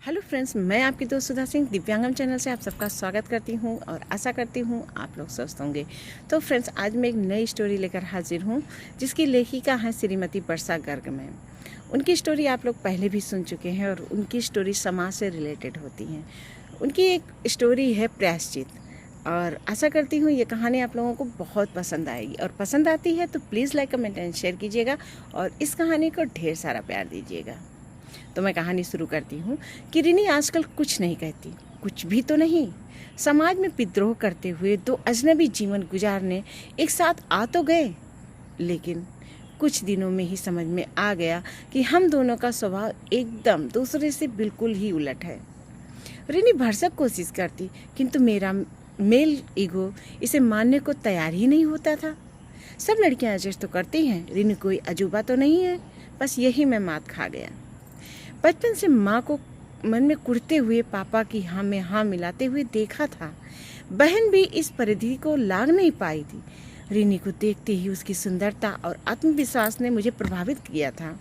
Hello friends, मैं आपकी दोस्त सुधा सिंह दिव्यांगम चैनल से आप सबका स्वागत करती हूं और आशा करती हूं आप लोग स्वस्थ होंगे। तो फ्रेंड्स, आज मैं एक नई स्टोरी लेकर हाजिर हूं जिसकी लेखिका हैं श्रीमती वर्षा गर्ग मैम। उनकी स्टोरी आप लोग पहले भी सुन चुके हैं और उनकी स्टोरी समाज से रिलेटेड होती हैं। उनकी एक स्टोरी है प्रायश्चित और आशा करती हूँ ये कहानी आप लोगों को बहुत पसंद आएगी और पसंद आती है तो please like comment and share कीजिएगा और इस कहानी को ढेर सारा प्यार दीजिएगा। तो मैं कहानी शुरू करती हूँ कि रिनी आजकल कुछ नहीं कहती, कुछ भी तो नहीं। समाज में विद्रोह करते हुए दो अजनबी जीवन गुजारने एक साथ आ तो गए, लेकिन कुछ दिनों में ही समझ में आ गया कि हम दोनों का स्वभाव एकदम दूसरे से बिल्कुल ही उलट है। रिनी भरसक कोशिश करती, किंतु मेरा मेल ईगो इसे मानने को तैयार ही नहीं होता था। सब लड़कियां एडजस्ट तो करती हैं, रिनी कोई अजूबा तो नहीं है। बस यही मैं मात खा गया। बचपन से माँ को मन में कुढ़ते हुए पापा की हाँ में हाँ मिलाते हुए देखा था। बहन भी इस परिधि को लाग नहीं पाई थी। रिनी को देखते ही उसकी सुंदरता और आत्मविश्वास ने मुझे प्रभावित किया था,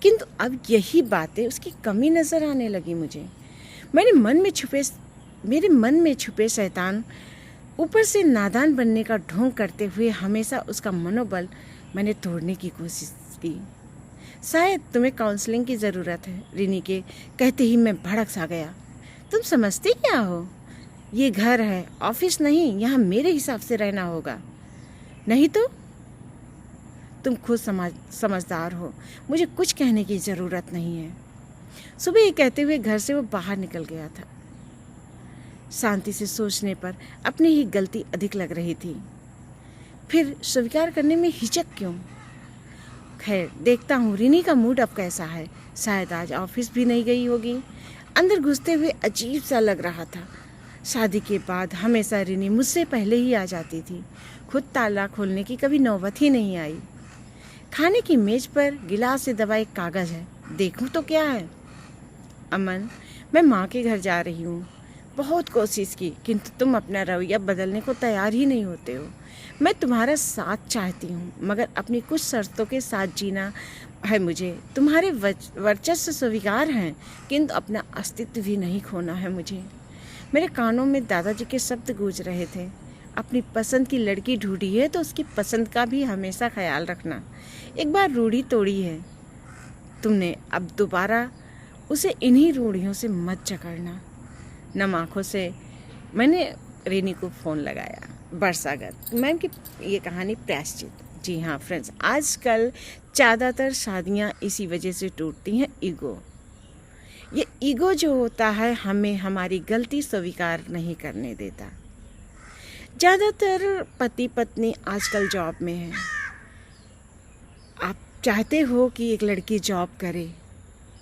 किंतु अब यही बातें उसकी कमी नजर आने लगी मुझे। मेरे मन में छुपे शैतान ऊपर से नादान बनने का ढोंग करते हुए हमेशा उसका मनोबल मैंने तोड़ने की कोशिश की। शायद तुम्हें काउंसलिंग की ज़रूरत है, रिनी के कहते ही मैं भड़क सा गया। तुम समझती क्या हो? ये घर है, ऑफिस नहीं। यहाँ मेरे हिसाब से रहना होगा, नहीं तो? तुम खुद समझदार हो, मुझे कुछ कहने की ज़रूरत नहीं है। सुबह ये कहते हुए घर से वो बाहर निकल गया था। शांति से सोचने पर अपनी ही गलती अधिक लग रही थी। फिर स्वीकार करने में हिचक क्यों? खैर, देखता हूँ रिनी का मूड अब कैसा है। शायद आज ऑफिस भी नहीं गई होगी। अंदर घुसते हुए अजीब सा लग रहा था। शादी के बाद हमेशा रिनी मुझसे पहले ही आ जाती थी। खुद ताला खोलने की कभी नौबत ही नहीं आई। खाने की मेज पर गिलास से दबा एक कागज है, देखूं तो क्या है। अमन, मैं माँ के घर जा रही हूँ। बहुत कोशिश की, किंतु तुम अपना रवैया बदलने को तैयार ही नहीं होते हो। मैं तुम्हारा साथ चाहती हूँ, मगर अपनी कुछ शर्तों के साथ जीना है मुझे। तुम्हारे वर्चस्व स्वीकार हैं, किंतु अपना अस्तित्व भी नहीं खोना है मुझे। मेरे कानों में दादाजी के शब्द गूंज रहे थे। अपनी पसंद की लड़की ढूंढी है तो उसकी पसंद का भी हमेशा ख्याल रखना। एक बार रूढ़ी तोड़ी है तुमने, अब दोबारा उसे इन्हीं रूढ़ियों से मत जकड़ना। नम आँखों से मैंने रिनी को फ़ोन लगाया। वर्षा गर्ग मैम की ये कहानी प्रायश्चित। जी हाँ फ्रेंड्स, आजकल ज़्यादातर शादियाँ इसी वजह से टूटती हैं, ईगो। ये ईगो जो होता है हमें हमारी गलती स्वीकार नहीं करने देता। ज़्यादातर पति पत्नी आजकल जॉब में है। आप चाहते हो कि एक लड़की जॉब करे,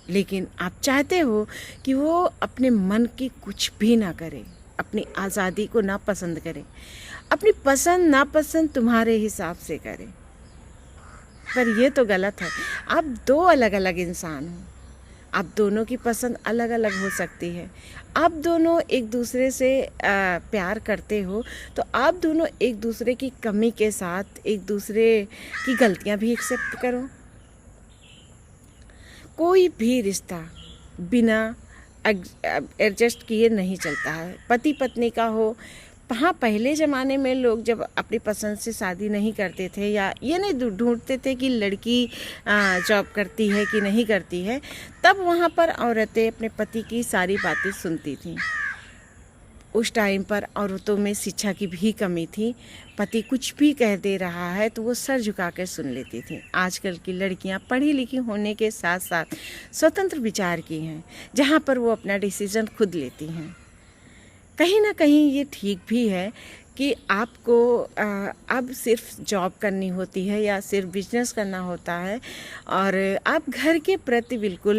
लेकिन आप चाहते हो कि वो अपने मन की कुछ भी ना करे, अपनी आज़ादी को ना पसंद करे, अपनी पसंद नापसंद तुम्हारे हिसाब से करे। पर ये तो गलत है। आप दो अलग अलग इंसान हो। आप दोनों की पसंद अलग अलग हो सकती है। आप दोनों एक दूसरे से प्यार करते हो तो आप दोनों एक दूसरे की कमी के साथ एक दूसरे की गलतियाँ भी एक्सेप्ट करो। कोई भी रिश्ता बिना एडजस्ट किए नहीं चलता है। पति पत्नी का हो, हाँ, पहले ज़माने में लोग जब अपनी पसंद से शादी नहीं करते थे या ये नहीं ढूंढते थे कि लड़की जॉब करती है कि नहीं करती है, तब वहाँ पर औरतें अपने पति की सारी बातें सुनती थीं। उस टाइम पर औरतों में शिक्षा की भी कमी थी। पति कुछ भी कह दे रहा है तो वो सर झुका कर सुन लेती थी। आजकल की लड़कियां पढ़ी लिखी होने के साथ साथ स्वतंत्र विचार की हैं, जहां पर वो अपना डिसीजन खुद लेती हैं। कहीं ना कहीं ये ठीक भी है कि आपको अब सिर्फ जॉब करनी होती है या सिर्फ बिजनेस करना होता है और आप घर के प्रति बिल्कुल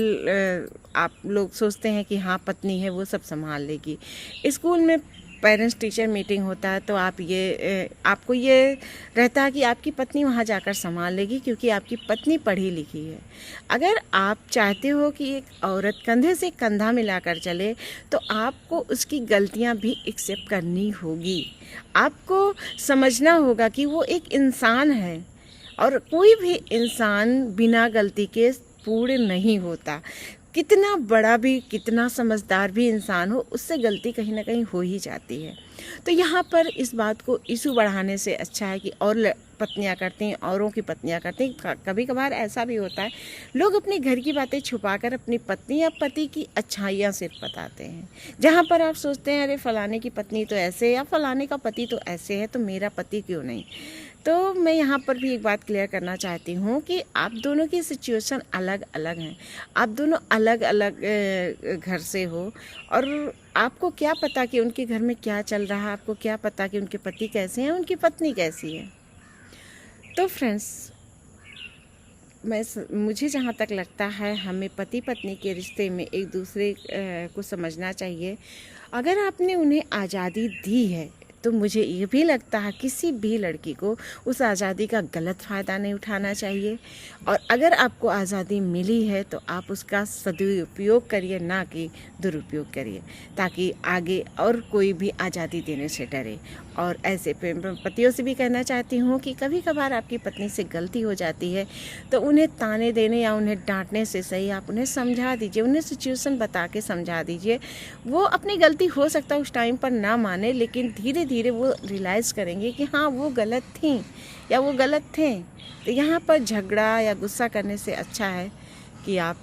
आप लोग सोचते हैं कि हाँ, पत्नी है वो सब संभाल लेगी। स्कूल में पेरेंट्स टीचर मीटिंग होता है तो आपको ये रहता है कि आपकी पत्नी वहाँ जाकर संभाल लेगी क्योंकि आपकी पत्नी पढ़ी लिखी है। अगर आप चाहते हो कि एक औरत कंधे से कंधा मिलाकर चले तो आपको उसकी गलतियाँ भी एक्सेप्ट करनी होगी। आपको समझना होगा कि वो एक इंसान है और कोई भी इंसान बिना गलती के पूर्ण नहीं होता। कितना बड़ा भी, कितना समझदार भी इंसान हो, उससे गलती कहीं ना कहीं हो ही जाती है। तो यहाँ पर इस बात को इशू बढ़ाने से अच्छा है कि और पत्नियाँ करती हैं, औरों की पत्नियाँ करती हैं। कभी कभार ऐसा भी होता है, लोग अपने घर की बातें छुपाकर अपनी पत्नी या पति की अच्छाइयाँ सिर्फ बताते हैं। जहाँ पर आप सोचते हैं अरे फलाने की पत्नी तो ऐसे है या फलाने का पति तो ऐसे है, तो मेरा पति क्यों नहीं। तो मैं यहाँ पर भी एक बात क्लियर करना चाहती हूँ कि आप दोनों की सिचुएशन अलग अलग हैं। आप दोनों अलग अलग घर से हो, और आपको क्या पता कि उनके घर में क्या चल रहा है, आपको क्या पता कि उनके पति कैसे हैं, उनकी पत्नी कैसी है। तो फ्रेंड्स, मुझे जहाँ तक लगता है, हमें पति पत्नी के रिश्ते में एक दूसरे को समझना चाहिए। अगर आपने उन्हें आज़ादी दी है, तो मुझे ये भी लगता है किसी भी लड़की को उस आज़ादी का गलत फ़ायदा नहीं उठाना चाहिए। और अगर आपको आज़ादी मिली है तो आप उसका सदुपयोग करिए, ना कि दुरुपयोग करिए, ताकि आगे और कोई भी आज़ादी देने से डरे। और ऐसे पतियों से भी कहना चाहती हूँ कि कभी कभार आपकी पत्नी से गलती हो जाती है, तो उन्हें ताने देने या उन्हें डांटने से सही आप उन्हें समझा दीजिए, उन्हें सिचुएशन बता के समझा दीजिए। वो अपनी गलती हो सकता है उस टाइम पर ना माने, लेकिन धीरे धीरे वो रियलाइज़ करेंगे कि हाँ वो गलत थी या वो गलत थे। तो यहाँ पर झगड़ा या गुस्सा करने से अच्छा है कि आप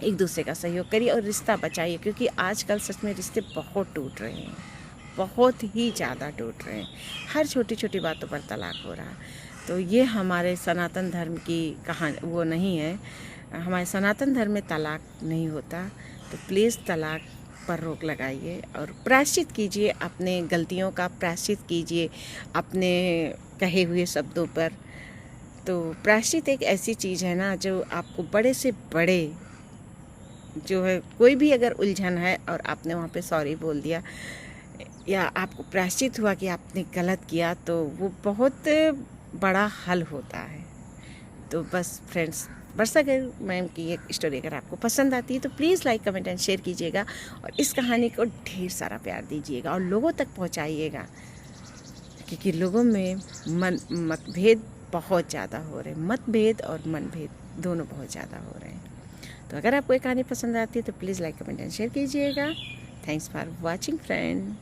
एक दूसरे का सहयोग करिए और रिश्ता बचाइए, क्योंकि आजकल सच में रिश्ते बहुत टूट रहे हैं, बहुत ही ज़्यादा टूट रहे हैं। हर छोटी छोटी बातों पर तलाक हो रहा है। तो ये हमारे सनातन धर्म की कहानी वो नहीं है। हमारे सनातन धर्म में तलाक नहीं होता। तो प्लीज़ तलाक पर रोक लगाइए और प्रायश्चित कीजिए, अपने गलतियों का प्रायश्चित कीजिए अपने कहे हुए शब्दों पर। तो प्रायश्चित एक ऐसी चीज़ है ना, जो आपको बड़े से बड़े जो है, कोई भी अगर उलझन है और आपने वहाँ पे सॉरी बोल दिया या आपको प्रायश्चित हुआ कि आपने गलत किया, तो वो बहुत बड़ा हल होता है। तो बस फ्रेंड्स, वर्षा मैम की ये स्टोरी अगर आपको पसंद आती है तो please like comment and share कीजिएगा, और इस कहानी को ढेर सारा प्यार दीजिएगा और लोगों तक पहुंचाइएगा, क्योंकि लोगों में मतभेद बहुत ज़्यादा हो रहे हैं। मतभेद और मनभेद दोनों बहुत ज़्यादा हो रहे हैं। तो अगर आपको ये कहानी पसंद आती है तो please like comment and share कीजिएगा। Thanks for watching friend.